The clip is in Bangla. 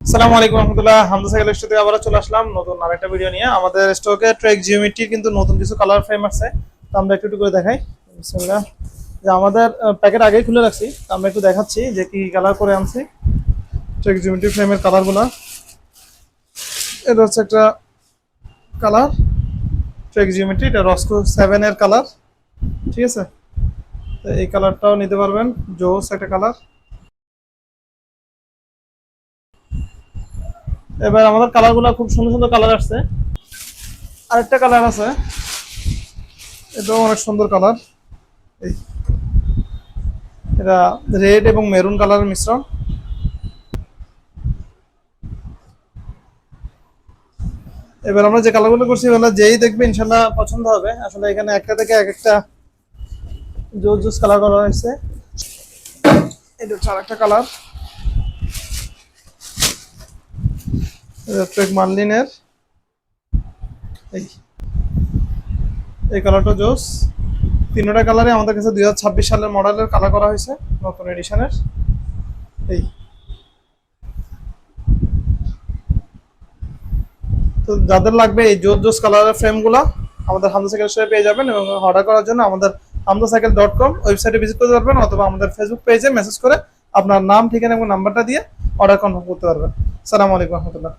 আসসালামু আলাইকুম রহমতুল্লাহ। হামজা সাইকেল স্টোরে আবার চলে আসলাম নতুন আরেকটা ভিডিও নিয়ে। আমাদের স্টকে ট্রেক জিওমেট্রির কিন্তু নতুন কিছু কালার ফ্রেম আছে, তো আমরা একটু একটু করে দেখাই। বিসমিল্লাহ। যে আমাদের প্যাকেট আগেই খুলে রাখছি, তো আমরা একটু দেখাচ্ছি যে কি কালার করে আনছি ট্রেক জিওমেট্রি ফ্রেমের কালারগুলো। এটা হচ্ছে একটা কালার ট্রেক জিওমেট্রি, এটা রস্কো 7 এর কালার, ঠিক আছে। তো এই কালারটাও নিতে পারবেন, জোস একটা কালার। এবার আমাদের কালারগুলো খুব সুন্দর সুন্দর কালার আসছে। আরেকটা কালার আছে, এটাও অনেক সুন্দর কালার। এই এটা রেড এবং মেরুন কালারের মিশ্রণ। এবার আমরা যে কালারগুলো করছি ওগুলো যেই দেখবে ইনশাল্লাহ পছন্দ হবে। আসলে এখানে একটা থেকে এক একটা জোস জোস কালার করা হয়েছে। এটা হচ্ছে আরেকটা কালার, ট্রেক মার্লিনের। এই এই কালারটা জোস। তিনটা কালারে আমাদের কাছে 2026 সালের মডেলের কালার করা হয়েছে, নতুন এডিশনের। এই তো যাদের লাগবে এই জোস জোস কালারের ফ্রেমগুলো আমাদের হামজা সাইকেল স্টোরে পেয়ে যাবেন, এবং অর্ডার করার জন্য আমাদের hamzacycle.com ওয়েবসাইটে ভিজিট করতে পারবেন, অথবা আমাদের ফেসবুক পেজে মেসেজ করে আপনার নাম, ঠিকানা এবং নাম্বারটা দিয়ে অর্ডার কনফার্ম করতে পারবেন। আসসালামু আলাইকুম রহমতুল্লাহ।